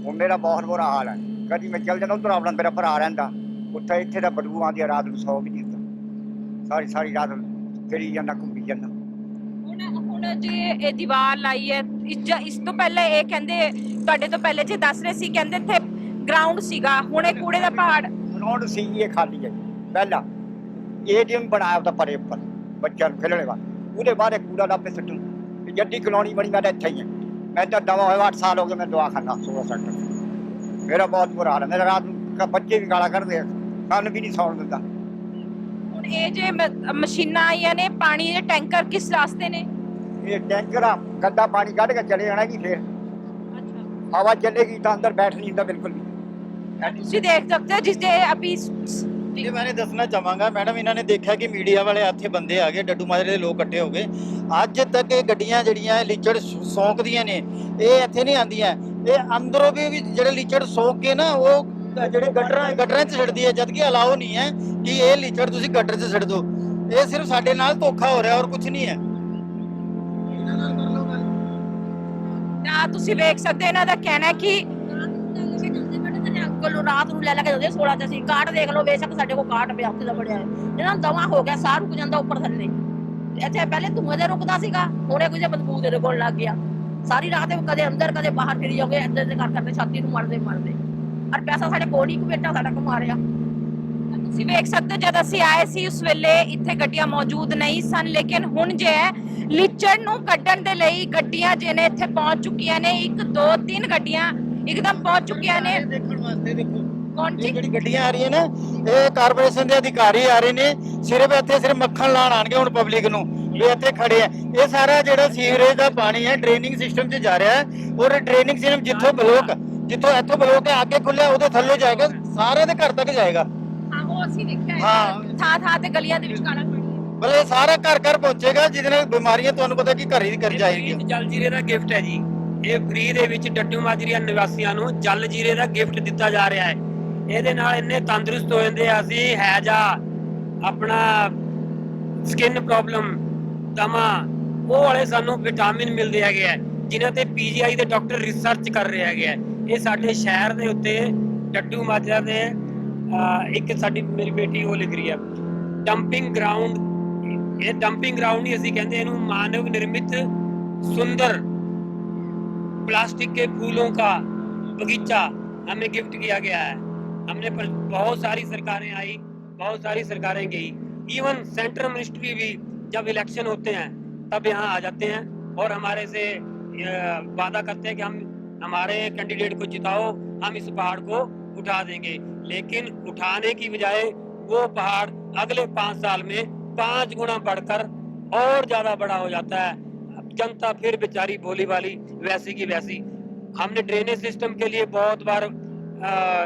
ਉਹ ਮੇਰਾ ਬਹੁਤ ਬੁਰਾ ਹਾਲ ਹੈ। ਕਦੀ ਮੈਂ ਚੱਲ ਜਾਂਦਾ ਉਧਰ, ਆਪਣਾ ਮੇਰਾ ਭਰਾ ਰਹਿੰਦਾ ਉੱਥੇ, ਇੱਥੇ ਦਾ ਬਦਬੂ ਆਉਂਦੀ ਆ, ਰਾਤ ਨੂੰ ਸੌ ਵੀ ਨਹੀਂ ਹੁੰਦਾ, ਸਾਰੀ ਰਾਤ ਫਿਰੀ ਜਾਂਦਾ, ਘੁੰਮੀ ਜਾਂਦਾ। ਹੁਣ ਜੇ ਇਹ ਦੀਵਾਰ ਲਾਈ ਹੈ, ਇਸ ਤੋਂ ਪਹਿਲੇ ਇਹ ਕਹਿੰਦੇ ਤੁਹਾਡੇ ਤੋਂ ਪਹਿਲੇ ਜੇ ਦੱਸ ਰਹੇ ਸੀ, ਕਹਿੰਦੇ ਇੱਥੇ ਗਰਾਊਂਡ ਸੀਗਾ, ਹੁਣ ਇਹ ਕੂੜੇ ਦਾ ਪਹਾੜ। ਗਰਾਊਂਡ ਸੀ ਇਹ ਖਾਲੀ ਹੈ ਪਹਿਲਾਂ, ਏਟੀਐਮ ਬਣਾਇਆ ਉਹਦਾ ਪਰੇ ਉੱਪਰ ਬੱਚਿਆਂ ਨੂੰ ਖੇਲਣੇ ਵਾਸਤੇ, ਉਹਦੇ ਬਾਅਦ ਕੂੜਾ ਲੱਭੇ ਸੱਟੂ। ਜੱਦੀ ਕਲੋਨੀ ਬਣੀ, ਮੈਂ ਤਾਂ ਇੱਥੇ ਹੀ ਹਾਂ। ਮੈਂ ਤਾਂ ਦਵਾ ਹੋਇਆ 8 ਸਾਲ ਹੋ ਗਏ, ਮੈਂ ਦਵਾ ਖਾਂਦਾ 16 ਸੈਕਟਰ। ਮੇਰਾ ਬਹੁਤ ਬੁਰਾ ਹਾਲ ਹੈ। ਮੇਰਾ ਰਾਤ ਨੂੰ ਬੱਚੇ ਵੀ ਗਾਲਾਂ ਕੱਢਦੇ ਆ, ਕੰਨ ਵੀ ਨਹੀਂ ਸੌਣ ਦਿੰਦਾ। ਹੁਣ ਇਹ ਜੇ ਮਸ਼ੀਨਾਂ ਆਈਆਂ ਨੇ, ਪਾਣੀ ਦੇ ਟੈਂਕਰ ਕਿਸ ਰਾਸਤੇ ਨੇ? ਇਹ ਟੈਂਕਰ ਆ, ਗੰਦਾ ਪਾਣੀ ਕੱਢ ਕੇ ਚਲੇ ਜਾਣਾ ਜੀ, ਫੇਰ ਹਵਾ ਚੱਲੇਗੀ ਤਾਂ ਅੰਦਰ ਬੈਠ ਨਹੀਂ ਹੁੰਦਾ ਬਿਲਕੁਲ ਵੀ। ਤੁਸੀਂ ਦੇਖ ਸਕਦੇ ਹੋ ਜਿਸ ਦੇ ਅਭੀ ਇਹ ਮੈਂ ਦੱਸਣਾ ਚਾਹਾਂਗਾ ਮੈਡਮ, ਇਹਨਾਂ ਨੇ ਦੇਖਿਆ ਕਿ ਮੀਡੀਆ ਵਾਲੇ ਇੱਥੇ ਬੰਦੇ ਆ ਗਏ, ਡੱਡੂ ਮਾਜਰੇ ਦੇ ਲੋਕ ਇਕੱਠੇ ਹੋ ਗਏ। ਅੱਜ ਤੱਕ ਇਹ ਗੱਡੀਆਂ ਜਿਹੜੀਆਂ ਲੀਚੜ ਸੌਂਕਦੀਆਂ ਨੇ, ਇਹ ਇੱਥੇ ਨਹੀਂ ਆਉਂਦੀਆਂ। ਇਹ ਅੰਦਰੋਂ ਵੀ ਜਿਹੜੇ ਲੀਚੜ ਸੌਂਕ ਕੇ ਨਾ, ਉਹ ਜਿਹੜੇ ਗਟਰਾਂ 'ਚ ਛੱਡਦੀ ਹੈ, ਜਦਕਿ ਅਲਾਓ ਨਹੀਂ ਹੈ ਕਿ ਇਹ ਲੀਚੜ ਤੁਸੀਂ ਗਟਰ 'ਚ ਛੱਡ ਦਿਓ। ਇਹ ਸਿਰਫ ਸਾਡੇ ਨਾਲ ਧੋਖਾ ਹੋ ਰਿਹਾ, ਔਰ ਕੁਝ ਨਹੀਂ ਹੈ। ਤਾਂ ਤੁਸੀਂ ਵੇਖ ਸਕਦੇ ਹੋ, ਇਹਨਾਂ ਦਾ ਕਹਿਣਾ ਹੈ ਕਿ ਅੰਕਲ ਨੂੰ ਰਾਤ ਨੂੰ ਲੈ ਕੇ ਜਾਂਦੇ 16 ਚ। ਅਸੀਂ ਕਾਟ ਦੇਖ ਲਓ, ਬੇਸ਼ੱਕ ਸਾਡੇ ਕੋਲ ਕਾਟ ਪਿਆ ਉੱਥੇ ਦਾ ਬੜਿਆ ਹੈ, ਜਿਹਨਾਂ ਨੂੰ ਦਵਾ ਹੋ ਗਿਆ, ਸਾਹ ਰੁਕ ਜਾਂਦਾ ਉੱਪਰ ਥੱਲੇ। ਇੱਥੇ ਪਹਿਲੇ ਧੂਏ ਦੇ ਰੁਕਦਾ ਸੀਗਾ, ਹੁਣੇ ਕੁਝ ਬਦਬੂ ਦੇ ਰੁਕਣ ਲੱਗ ਗਿਆ। ਸਾਰੀ ਰਾਤ ਕਦੇ ਅੰਦਰ ਕਦੇ ਬਾਹਰ ਫਿਰੀ ਜਾਓਗੇ, ਇੱਧਰ ਦੇ ਕਰਦੇ ਛਾਤੀ ਨੂੰ ਮਰਦੇ ਔਰ ਪੈਸਾ ਸਾਡੇ ਕੋਲ ਹੀ ਬੇਟਾ ਸਾਡਾ ਕਮਾ ਰਿਹਾ। ਤੁਸੀਂ ਵੇਖ ਸਕਦੇ ਹੋ, ਜਦ ਅਸੀਂ ਆਏ ਸੀ ਉਸ ਵੇਲੇ ਇੱਥੇ ਗੱਡੀਆਂ ਮੌਜੂਦ ਨਹੀਂ ਸਨ, ਲੇਕਿਨ ਹੁਣ ਜੇ ਹੈ ਲੀਚੜ ਨੂੰ ਕੱਢਣ ਦੇ ਲਈ ਗੱਡੀਆਂ ਜਿਹਨੇ ਇੱਥੇ ਪਹੁੰਚ ਚੁੱਕੀਆਂ ਨੇ। 1 2 3 ਗੱਡੀਆਂ ਇੱਕਦਮ ਪਹੁੰਚ ਚੁੱਕੀਆਂ ਨੇ। ਦੇਖਣ ਵਾਸਤੇ ਦੇਖੋ ਕੌਣ ਜੀ? ਜਿਹੜੀ ਗੱਡੀਆਂ ਆ ਰਹੀਆਂ ਨਾ, ਇਹ ਕਾਰਪੋਰੇਸ਼ਨ ਦੇ ਅਧਿਕਾਰੀ ਆ ਰਹੇ ਨੇ, ਸਿਰਫ ਮੱਖਣ ਲਾਣ ਆਣਗੇ ਹੁਣ ਪਬਲਿਕ ਨੂੰ ਵੀ ਇੱਥੇ ਖੜੇ ਆ। ਇਹ ਸਾਰਾ ਜਿਹੜਾ ਸੀਵਰੇਜ ਦਾ ਪਾਣੀ ਹੈ ਡਰੇਨਿੰਗ ਸਿਸਟਮ 'ਚ ਜਾ ਰਿਹਾ ਹੈ, ਔਰ ਡਰੇਨਿੰਗ ਸਿਸਟਮ ਜਿੱਥੋਂ ਇੱਥੋਂ ਬਲੋਕ ਹੈ ਅੱਗੇ ਖੁੱਲਿਆ, ਉਹਦੇ ਥੱਲੇ ਜਾਏਗਾ, ਸਾਰਿਆਂ ਦੇ ਘਰ ਤੱਕ ਜਾਏਗਾ। ਹਾਂ, ਉਹ ਅਸੀਂ ਦੇਖਿਆ ਹੈ। ਹਾਂ। ਥਾਂ ਤੇ ਗਲੀਆਂ ਦੇ ਵਿੱਚ ਕਾਲਾ ਪਾਣੀ ਹੈ। ਮਤਲਬ ਇਹ ਸਾਰਾ ਘਰ ਪਹੁੰਚੇਗਾ, ਜਿਹਦੇ ਨਾਲ ਬਿਮਾਰੀਆਂ ਤੁਹਾਨੂੰ ਪਤਾ ਕਿ ਘਰ ਹੀ ਕਰ ਜਾਏਗੀ। ਜਲ ਜੀਰੇ ਦਾ ਗਿਫਟ ਹੈ ਜੀ, ਇਹ ਫ੍ਰੀ ਦੇ ਵਿੱਚ ਡੱਡੂ ਮਾਜਰੀਆ ਨਿਵਾਸੀਆਂ ਨੂੰ ਜਲ ਜੀਰੇ ਦਾ ਗਿਫਟ ਦਿੱਤਾ ਜਾ ਰਿਹਾ ਹੈ। ਇਹਦੇ ਨਾਲ ਇੰਨੇ ਤੰਦਰੁਸਤ ਹੋ ਜਾਂਦੇ ਆ। ਅਸੀਂ ਹੈਜਾ, ਆਪਣਾ ਸਕਿਨ ਪ੍ਰੋਬਲਮ, ਦਮਾ, ਉਹ ਵਾਲੇ ਸਾਨੂੰ ਵਿਟਾਮਿਨ ਮਿਲਦੇ ਹੈਗੇ ਆ, ਜਿਨ੍ਹਾਂ ਤੇ ਪੀਜੀਆਈ ਦੇ ਡਾਕਟਰ ਰਿਸਰਚ ਕਰ ਰਹੇ ਹੈਗੇ ਆ। ਇਹ ਸਾਡੇ ਸ਼ਹਿਰ ਦੇ ਉੱਤੇ ਡੱਡੂ ਮਾਜਰਾ ਦੇ ਇੱਕ ਸਾਡੀ ਮੇਰੀ ਬੇਟੀ ਉਹ ਲਿਖ ਰਹੀ ਹੈ ਡੰਪਿੰਗ ਗਰਾਊਂਡ। ਇਹ ਡੰਪਿੰਗ ਗਰਾਊਂਡ ਨਹੀਂ ਅਸੀਂ ਕਹਿੰਦੇ ਇਹਨੂੰ, मानव निर्मित सुंदर प्लास्टिक के फूलों का बगीचा हमें गिफ्ट किया गया है। हमने बहुत सारी सरकारें आई, बहुत सारी सरकारें गई, इवन सेंट्रल मिनिस्ट्री भी जब इलेक्शन होते हैं तब यहाँ आ जाते हैं और हमारे से वादा करते हैं कि हम हमारे कैंडिडेट को जिताओ, हम इस पहाड़ को उठा देंगे। लेकिन उठाने की बजाय वो पहाड़ अगले 5 साल में 5 गुना बढ़कर और ज्यादा बड़ा हो जाता है। जनता फिर बेचारी भोली वाली वैसी की वैसी। हमने ड्रेनेज सिस्टम के लिए बहुत बार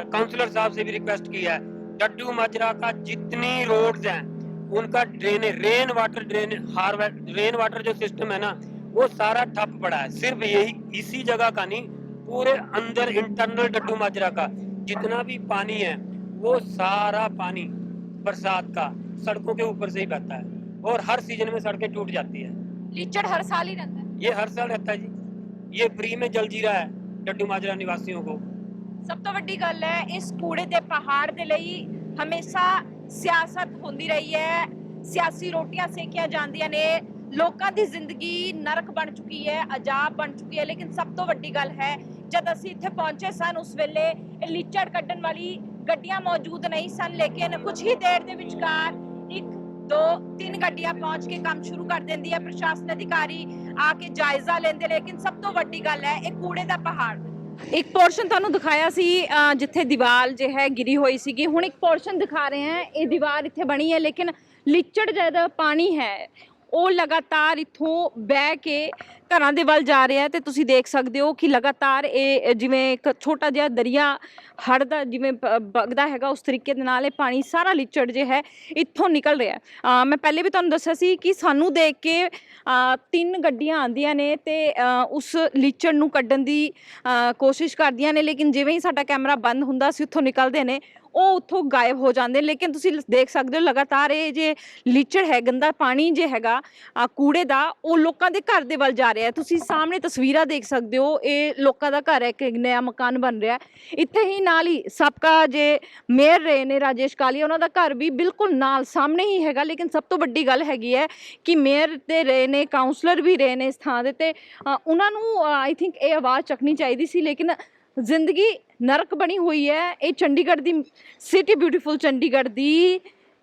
काउंसलर साहब से भी रिक्वेस्ट की है। डड्डू माजरा का जितनी रोड्स हैं उनका रेन वाटर जो सिस्टम है ना, वो सारा ठप पड़ा है। सिर्फ यही इसी जगह का नहीं, पूरे अंदर इंटरनल डड्डू माजरा का जितना भी पानी है वो सारा पानी बरसात का सड़कों के ऊपर से ही बहता है और हर सीजन में सड़कें टूट जाती है। ਲੀਚੜ ਹਰ ਸਾਲ ਹੀ ਰਹਿੰਦਾ ਹੈ। ये हर साल रहता है जी। ये फ्री में जल जीरा है डड्डू माजरा निवासियों को। ਸਭ ਤੋਂ ਵੱਡੀ ਗੱਲ ਹੈ ਇਸ ਕੂੜੇ ਦੇ ਪਹਾੜ ਦੇ ਲਈ ਹਮੇਸ਼ਾ ਸਿਆਸਤ ਹੁੰਦੀ ਰਹੀ ਹੈ, ਸਿਆਸੀ ਰੋਟੀਆਂ ਸੇਕੀਆਂ ਜਾਂਦੀਆਂ ਨੇ, ਲੋਕਾਂ ਦੀ ਜ਼ਿੰਦਗੀ ਨਰਕ ਬਣ ਚੁੱਕੀ ਹੈ, ਅਜਾਬ ਬਣ ਚੁੱਕੀ ਹੈ। ਲੇਕਿਨ ਸਭ ਤੋਂ ਵੱਡੀ ਗੱਲ ਹੈ ਜਦ ਅਸੀਂ ਇੱਥੇ ਪਹੁੰਚੇ ਸਨ ਉਸ ਵੇਲੇ ਇਹ ਲੀਚੜ ਕੱਢਣ ਵਾਲੀ ਗੱਡੀਆਂ ਮੌਜੂਦ ਨਹੀਂ ਸਨ, ਲੇਕਿਨ ਕੁਝ ਹੀ ਦੇਰ ਦੇ ਵਿਚਕਾਰ 1 2 3 ਗੱਡੀਆਂ ਪਹੁੰਚ ਕੇ ਕੰਮ ਸ਼ੁਰੂ ਕਰ ਦਿੰਦੀ ਹੈ। ਪ੍ਰਸ਼ਾਸਨ ਅਧਿਕਾਰੀ ਆ ਕੇ ਜਾਇਜ਼ਾ ਲੈਂਦੇ, ਲੇਕਿਨ ਸਭ ਤੋਂ ਵੱਡੀ ਗੱਲ ਹੈ ਇਹ ਕੂੜੇ ਦਾ ਪਹਾੜ। ਇੱਕ ਪੋਰਸ਼ਨ ਤੁਹਾਨੂੰ ਦਿਖਾਇਆ ਸੀ ਜਿੱਥੇ ਦੀਵਾਰ ਜੋ ਹੈ ਗਿਰੀ ਹੋਈ ਸੀਗੀ, ਹੁਣ ਇੱਕ ਪੋਰਸ਼ਨ ਦਿਖਾ ਰਹੇ ਹਾਂ। ਇਹ ਦੀਵਾਰ ਇੱਥੇ ਬਣੀ ਹੈ ਲੇਕਿਨ ਲੀਚੜ ਜਿਹੜਾ ਪਾਣੀ ਹੈ ਉਹ ਲਗਾਤਾਰ ਇੱਥੋਂ ਬਹਿ ਕੇ ਘਰਾਂ ਦੇ ਵੱਲ ਜਾ ਰਿਹਾ ਤੇ ਤੁਸੀਂ ਦੇਖ ਸਕਦੇ ਹੋ ਕਿ ਲਗਾਤਾਰ ਇਹ ਜਿਵੇਂ ਇੱਕ ਛੋਟਾ ਜਿਹਾ ਦਰਿਆ ਹੜ੍ਹ ਦਾ ਜਿਵੇਂ ਵਗਦਾ ਹੈਗਾ ਉਸ ਤਰੀਕੇ ਦੇ ਨਾਲ ਇਹ ਪਾਣੀ ਸਾਰਾ ਲੀਚੜ ਜੇ ਹੈ ਇੱਥੋਂ ਨਿਕਲ ਰਿਹਾ। ਮੈਂ ਪਹਿਲੇ ਵੀ ਤੁਹਾਨੂੰ ਦੱਸਿਆ ਸੀ ਕਿ ਸਾਨੂੰ ਦੇਖ ਕੇ 3 ਗੱਡੀਆਂ ਆਉਂਦੀਆਂ ਨੇ ਤੇ ਉਸ ਲੀਚੜ ਨੂੰ ਕੱਢਣ ਦੀ ਕੋਸ਼ਿਸ਼ ਕਰਦੀਆਂ ਨੇ, ਲੇਕਿਨ ਜਿਵੇਂ ਹੀ ਸਾਡਾ ਕੈਮਰਾ ਬੰਦ ਹੁੰਦਾ ਸੀ ਉੱਥੋਂ ਨਿਕਲਦੇ ਨੇ ਉਹ ਉੱਥੋਂ ਗਾਇਬ ਹੋ ਜਾਂਦੇ। ਲੇਕਿਨ ਤੁਸੀਂ ਦੇਖ ਸਕਦੇ ਹੋ ਲਗਾਤਾਰ ਇਹ ਜੇ ਲੀਚੜ ਹੈ, ਗੰਦਾ ਪਾਣੀ ਜੇ ਹੈਗਾ ਕੂੜੇ ਦਾ, ਉਹ ਲੋਕਾਂ ਦੇ ਘਰ ਦੇ ਵੱਲ ਜਾ ਰਿਹਾ। ਤੁਸੀਂ ਸਾਹਮਣੇ ਤਸਵੀਰਾਂ ਦੇਖ ਸਕਦੇ ਹੋ, ਇਹ ਲੋਕਾਂ ਦਾ ਘਰ ਹੈ, ਇੱਕ ਨਵਾਂ ਮਕਾਨ ਬਣ ਰਿਹਾ। ਇੱਥੇ ਹੀ ਨਾਲ ਹੀ ਸਾਬਕਾ ਜੇ ਮੇਅਰ ਰਹੇ ਨੇ ਰਾਜੇਸ਼ ਕਾਲੀਆ, ਉਹਨਾਂ ਦਾ ਘਰ ਵੀ ਬਿਲਕੁਲ ਨਾਲ ਸਾਹਮਣੇ ਹੀ ਹੈਗਾ। ਲੇਕਿਨ ਸਭ ਤੋਂ ਵੱਡੀ ਗੱਲ ਹੈਗੀ ਹੈ ਕਿ ਮੇਅਰ ਤੇ ਰਹੇ ਨੇ, ਕਾਉਂਸਲਰ ਵੀ ਰਹੇ ਨੇ ਇਸ ਥਾਂ ਦੇ, ਤੇ ਉਹਨਾਂ ਨੂੰ ਆਈ ਥਿੰਕ ਇਹ ਆਵਾਜ਼ ਚੱਕਣੀ ਚਾਹੀਦੀ ਸੀ। ਲੇਕਿਨ ਜ਼ਿੰਦਗੀ ਨਰਕ ਬਣੀ ਹੋਈ ਹੈ। ਇਹ ਚੰਡੀਗੜ੍ਹ ਦੀ ਸਿਟੀ ਬਿਊਟੀਫੁਲ ਚੰਡੀਗੜ੍ਹ ਦੀ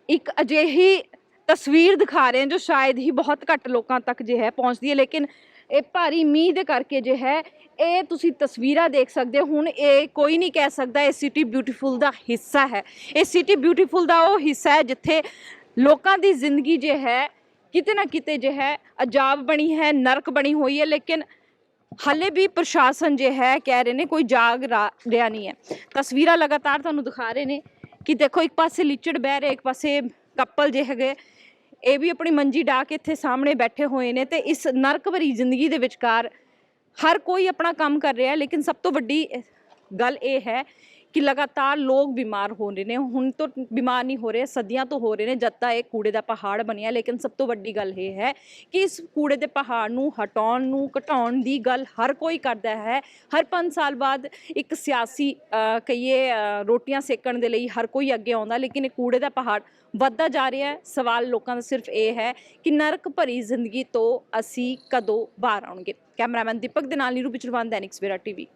ਇੱਕ ਅਜਿਹੀ ਤਸਵੀਰ ਦਿਖਾ ਰਹੇ ਹਾਂ ਜੋ ਸ਼ਾਇਦ ਹੀ ਬਹੁਤ ਘੱਟ ਲੋਕਾਂ ਤੱਕ ਜੇ ਹੈ ਪਹੁੰਚਦੀ ਹੈ। ਲੇਕਿਨ ਇਹ ਭਾਰੀ ਮੀਂਹ ਦੇ ਕਰਕੇ ਜੇ ਹੈ ਇਹ ਤੁਸੀਂ ਤਸਵੀਰਾਂ ਦੇਖ ਸਕਦੇ ਹੋ। ਹੁਣ ਇਹ ਕੋਈ ਨਹੀਂ ਕਹਿ ਸਕਦਾ ਇਹ ਸਿਟੀ ਬਿਊਟੀਫੁਲ ਦਾ ਹਿੱਸਾ ਹੈ। ਇਹ ਸਿਟੀ ਬਿਊਟੀਫੁਲ ਦਾ ਉਹ ਹਿੱਸਾ ਹੈ ਜਿੱਥੇ ਲੋਕਾਂ ਦੀ ਜ਼ਿੰਦਗੀ ਜੇ ਹੈ ਕਿਤੇ ਨਾ ਕਿਤੇ ਜੇ ਹੈ ਅਜਾਬ ਬਣੀ ਹੈ, ਨਰਕ ਬਣੀ ਹੋਈ ਹੈ। ਲੇਕਿਨ ਹਾਲੇ ਵੀ ਪ੍ਰਸ਼ਾਸਨ ਜੇ ਹੈ ਕਹਿ ਰਹੇ ਨੇ ਕੋਈ ਜਾਗ ਰਿਹਾ ਨਹੀਂ ਹੈ। ਤਸਵੀਰਾਂ ਲਗਾਤਾਰ ਤੁਹਾਨੂੰ ਦਿਖਾ ਰਹੇ ਨੇ ਕਿ ਦੇਖੋ ਇੱਕ ਪਾਸੇ ਲੀਚੜ ਬਹਿ ਰਿਹਾ, ਇੱਕ ਪਾਸੇ ਕਪਲ ਜੇ ਹੈਗੇ ਇਹ ਵੀ ਆਪਣੀ ਮੰਜੀ ਢਾ ਕੇ ਇੱਥੇ ਸਾਹਮਣੇ ਬੈਠੇ ਹੋਏ ਨੇ ਤੇ ਇਸ ਨਰਕ ਭਰੀ ਜ਼ਿੰਦਗੀ ਦੇ ਵਿਚਕਾਰ ਹਰ ਕੋਈ ਆਪਣਾ ਕੰਮ ਕਰ ਰਿਹਾ। ਲੇਕਿਨ ਸਭ ਤੋਂ ਵੱਡੀ ਗੱਲ ਇਹ ਹੈ ਕਿ ਲਗਾਤਾਰ ਲੋਕ ਬਿਮਾਰ ਹੋ ਰਹੇ ਨੇ। ਹੁਣ ਤੋਂ ਬਿਮਾਰ ਨਹੀਂ ਹੋ ਰਹੇ, ਸਦੀਆਂ ਤੋਂ ਹੋ ਰਹੇ ਨੇ ਜਦ ਤੱਕ ਇਹ ਕੂੜੇ ਦਾ ਪਹਾੜ ਬਣਿਆ। ਲੇਕਿਨ ਸਭ ਤੋਂ ਵੱਡੀ ਗੱਲ ਇਹ ਹੈ ਕਿ ਇਸ ਕੂੜੇ ਦੇ ਪਹਾੜ ਨੂੰ ਹਟਾਉਣ ਨੂੰ ਘਟਾਉਣ ਦੀ ਗੱਲ ਹਰ ਕੋਈ ਕਰਦਾ ਹੈ। ਹਰ 5 ਸਾਲ ਬਾਅਦ ਇੱਕ ਸਿਆਸੀ ਕਹੀਏ ਰੋਟੀਆਂ ਸੇਕਣ ਦੇ ਲਈ ਹਰ ਕੋਈ ਅੱਗੇ ਆਉਂਦਾ, ਲੇਕਿਨ ਇਹ ਕੂੜੇ ਦਾ ਪਹਾੜ ਵੱਧਦਾ ਜਾ ਰਿਹਾ ਹੈ। ਸਵਾਲ ਲੋਕਾਂ ਦਾ ਸਿਰਫ ਇਹ ਹੈ ਕਿ ਨਰਕ ਭਰੀ ਜ਼ਿੰਦਗੀ ਤੋਂ ਅਸੀਂ ਕਦੋਂ ਬਾਹਰ ਆਉਣਗੇ। ਕੈਮਰਾਮੈਨ ਦੀਪਕ ਦੇ ਨਾਲ ਨੀਰੂ ਬਿਚਰਵਾਨ, ਦੈਨਿਕ ਸਵੇਰਾ ਟੀਵੀ।